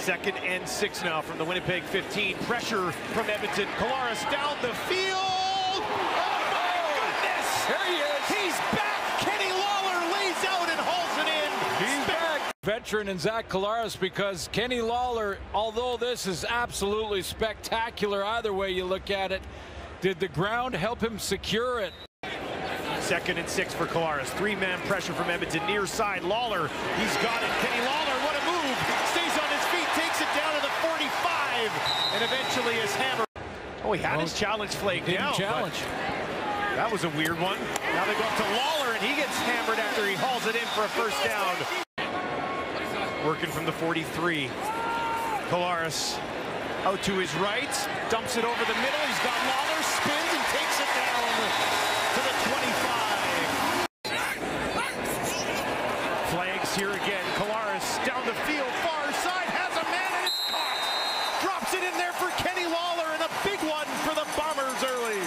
2nd and 6 now from the Winnipeg 15. Pressure from Edmonton. Collaros down the field. Oh my goodness! There he is. He's back. Kenny Lawler lays out and hauls it in. He's back. Veteran in Zach Collaros, because Kenny Lawler, although this is absolutely spectacular either way you look at it, did the ground help him secure it? 2nd and 6 for Collaros. 3-man pressure from Edmonton. Near side, Lawler. He's got it. Kenny Lawler, what a move. Stays on his feet, takes it down to the 45, and eventually is hammered. Oh, he had his challenge flag down. Challenge. That was a weird one. Now they go up to Lawler, and he gets hammered after he hauls it in for a first down. Working from the 43. Collaros out to his right. Dumps it over the middle. He's got Lawler, spins, and takes it down to the 25. Flags here again. Collaros down the field, far side, has a man, and it's caught. Drops it in there for Kenny Lawler, and a big one for the Bombers early.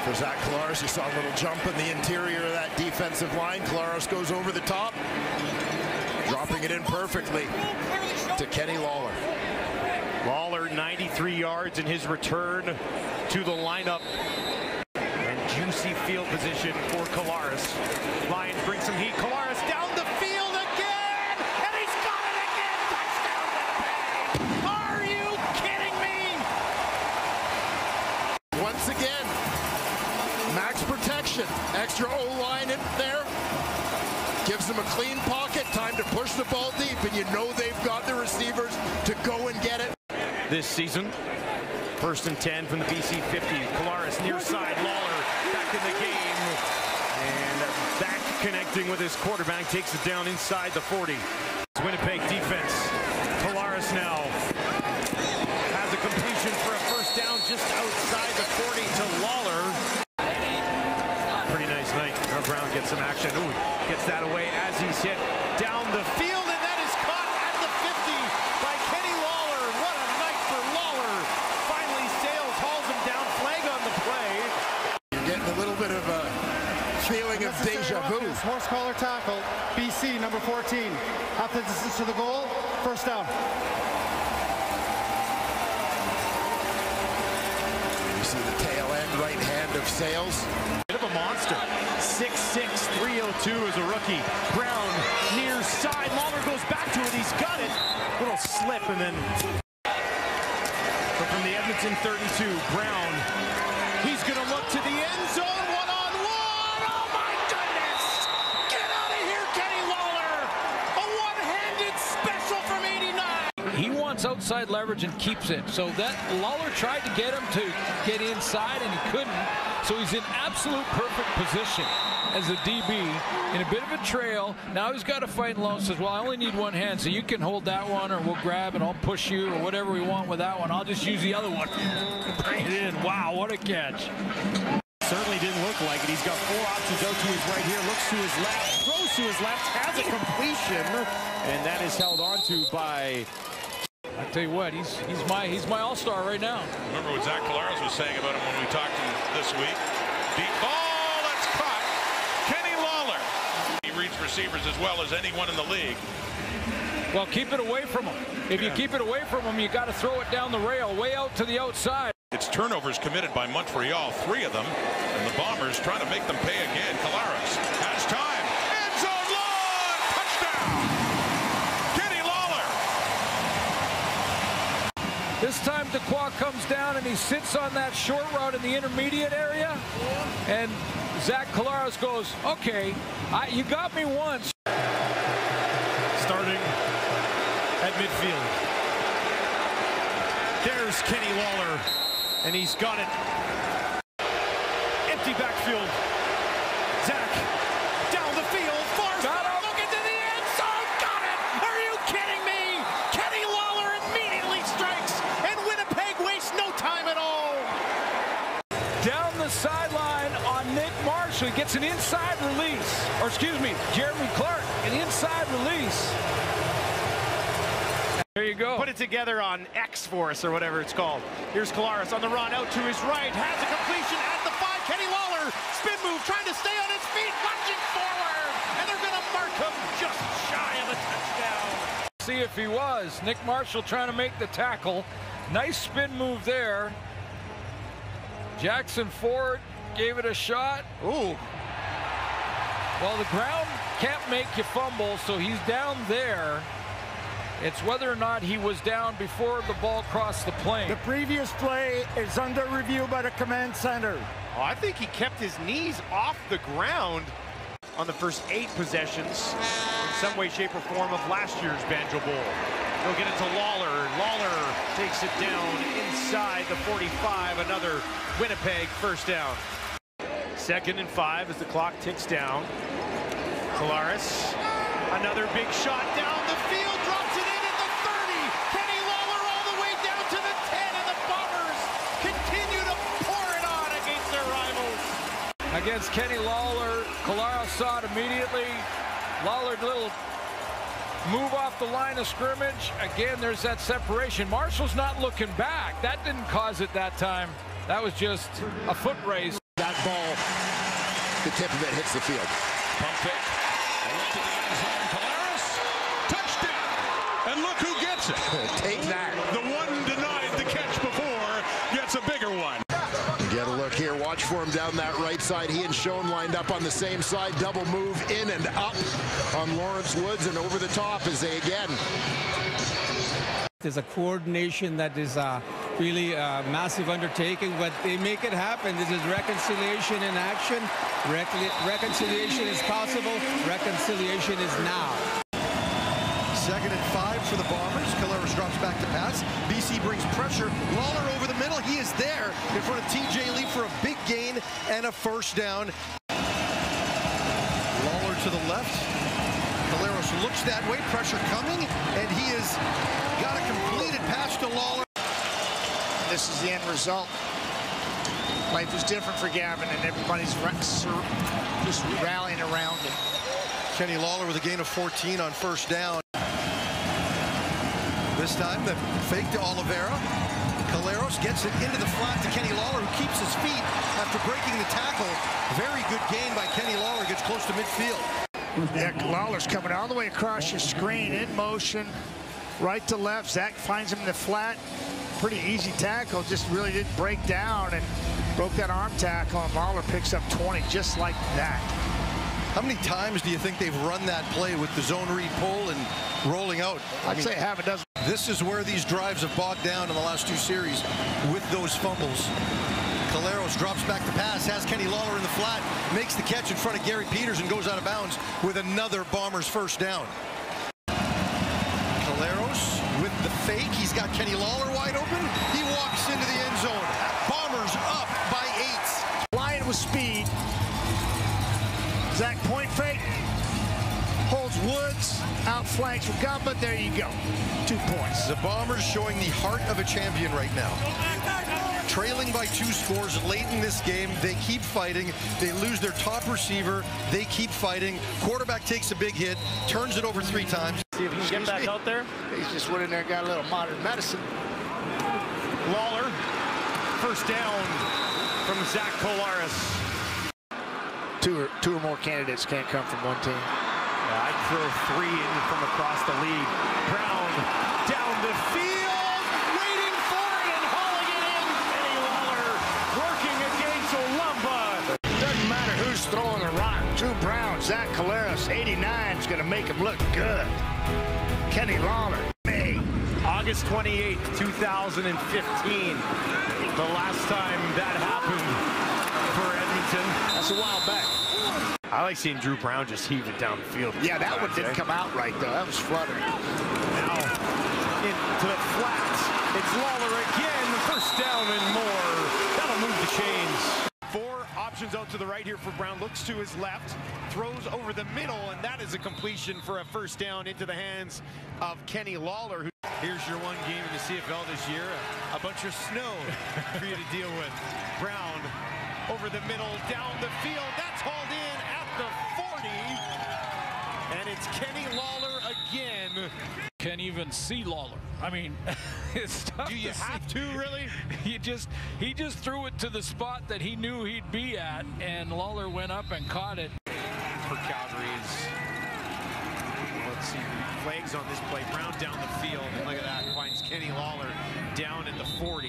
For Zach Collaros, you saw a little jump in the interior of that defensive line. Collaros goes over the top, dropping it in perfectly to Kenny Lawler. Lawler 93 yards in his return to the lineup. And juicy field position for Collaros. Lions bring some heat. Collaros down the field again, and he's got it again. Touchdown Winnipeg. Are you kidding me? Once again, max protection. Extra O-line in there. Gives them a clean pocket, time to push the ball deep, and you know they've got the receivers to go and get it. This season, 1st and 10 from the BC 50. Collaros near side, Lawler back in the game, and back connecting with his quarterback, takes it down inside the 40. Winnipeg defense. Collaros now has a completion for a first down just outside the 40 to Lawler. Pretty nice night. Now Brown gets some action. Ooh, gets that away as he's hit down the field, and that is caught at the 50 by Kenny Lawler. What a night for Lawler. Finally, Sales hauls him down. Flag on the play. You're getting a little bit of a feeling of deja vu. Horse collar tackle, BC, number 14. Half the distance to the goal, first down. You see the tail end right hand of Sales. Bit of a monster. 6'6", 302 as a rookie. Brown near side. Lawler goes back to it. He's got it. Little slip, and then from the Edmonton 32, Brown. He's going to look to the end zone. One-on-one. Oh, my goodness. Get out of here, Kenny Lawler. A one-handed special from 89. He wants outside leverage and keeps it. So that Lawler tried to get him to get inside, and he couldn't. So he's in absolute perfect position as a DB in a bit of a trail. Now he's got to fight low. Says, well, I only need one hand, so you can hold that one, or we'll grab and I'll push you, or whatever we want with that one. I'll just use the other one. Bring it in. Wow, what a catch. Certainly didn't look like it. He's got 4 options out to his right here. Looks to his left. Throws to his left. Has a completion. And that is held onto by... I tell you what, he's my all-star right now. Remember what Zach Collaros was saying about him when we talked to him this week? Deep ball, that's caught. Kenny Lawler. He reads receivers as well as anyone in the league. Well, keep it away from him. If you keep it away from him, you got to throw it down the rail, way out to the outside. It's turnovers committed by Montreal, 3 of them, and the Bombers trying to make them pay again. Collaros has time. End zone long. Touchdown. Kenny Lawler. This time Dequoy comes down and he sits on that short route in the intermediate area, and Zach Collaros goes, okay, you got me once. Starting at midfield. There's Kenny Lawler, and he's got it. Empty backfield. Zach down the field, far side, look into the end zone, got it! Are you kidding me? Kenny Lawler immediately strikes, and Winnipeg wastes no time at all. Down the sideline on Nick Marshall, he gets an inside release, or excuse me, Jeremy Clark, an inside release. There you go. Put it together on X Force or whatever it's called. Here's Collaros on the run, out to his right, has a completion at the 5. Kenny Lawler, spin move, trying to stay on his feet, launching forward, and they're going to mark him just shy of a touchdown. see if he was. Nick Marshall trying to make the tackle. Nice spin move there. Jackson Ford gave it a shot. Ooh. Well, the ground can't make you fumble, so he's down there. It's whether or not he was down before the ball crossed the plane. The previous play is under review by the command center. Oh, I think he kept his knees off the ground on the first 8 possessions in some way, shape, or form of last year's Banjo Bowl. They'll get it to Lawler. Lawler takes it down inside the 45. Another Winnipeg first down. 2nd and 5 as the clock ticks down. Collaros, another big shot down the field, drops it in at the 30. Kenny Lawler all the way down to the 10, and the Bombers continue to pour it on against their rivals. Against Kenny Lawler, Collaros saw it immediately. Lawler, little move off the line of scrimmage. Again, there's that separation. Marshall's not looking back. That didn't cause it that time. That was just a foot race. That ball, the tip of it hits the field. Pump fake. To the end zone. Collaros. Touchdown. And look who gets it. Take that. The one denied the catch before gets a bigger one. Get a look here. Watch for him down that right side. He and Schoen lined up on the same side. Double move in and up on Lawrence Woods and over the top as they again. There's a coordination that is really a massive undertaking, but they make it happen. This is reconciliation in action. Reconciliation is possible. Reconciliation is now. 2nd and 5 for the Bombers. Collaros drops back to pass. BC brings pressure. Lawler over the middle. He is there in front of TJ Lee for a big gain and a first down. Lawler to the left. Collaros looks that way. Pressure coming, and he has got a completed pass to Lawler. This is the end result. Life is different for Gavin, and everybody's just rallying around him. Kenny Lawler with a gain of 14 on first down. This time the fake to Oliveira. Collaros gets it into the flat to Kenny Lawler, who keeps his feet after breaking the tackle. Very good gain by Kenny Lawler, gets close to midfield. Yeah, Lawler's coming all the way across your screen, in motion, right to left. Zach finds him in the flat. Pretty easy tackle, just really didn't break down and broke that arm tackle, and Lawler picks up 20 just like that. How many times do you think they've run that play with the zone read pull and rolling out? I'd say half a dozen. This is where these drives have bogged down in the last 2 series with those fumbles. Collaros drops back to pass, has Kenny Lawler in the flat, makes the catch in front of Gary Peters and goes out of bounds with another Bombers first down. Collaros with the fake. He's got Kenny Lawler wide open. He walks into the end zone. Bombers up by 8. Flying with speed. Zach point fake. Holds Woods. Outflanks with Gumba. There you go. 2 points. The Bombers showing the heart of a champion right now. Trailing by 2 scores late in this game. They keep fighting. They lose their top receiver. They keep fighting. Quarterback takes a big hit. Turns it over 3 times. See if he can get back out there. He's just went in there and got a little modern medicine. Lawler, first down from Zach Collaros. Two or more candidates can't come from one team. Yeah, I'd throw 3 in from across the league. Brown down the field, waiting for it and hauling it in. Kenny Lawler working against Olumba. Doesn't matter who's throwing the rock. Drew Brown, Zach Collaros, 89 is going to make him look good. Kenny Lawler, May. August 28th, 2015. The last time that happened for Edmonton. That's a while back. I like seeing Drew Brown just heave it down the field. Yeah, that one didn't come out right, though. That was fluttering. Now into the flat. It's Lawler again. First down and more. That'll move the chains. 4 options out to the right here for Brown. Looks to his left. Throws over the middle, and that is a completion for a first down into the hands of Kenny Lawler. Here's your one game in the CFL this year. A bunch of snow for you to deal with. Brown over the middle, down the field. That's hauled in at the 40. And it's Kenny Lawler again. Can't even see Lawler. I mean, it's tough. Do you have to, really? He just threw it to the spot that he knew he'd be at, and Lawler went up and caught it. For Calgary's Let's see, flags on this play. Brown down the field, and look at that, finds Kenny Lawler down at the 40.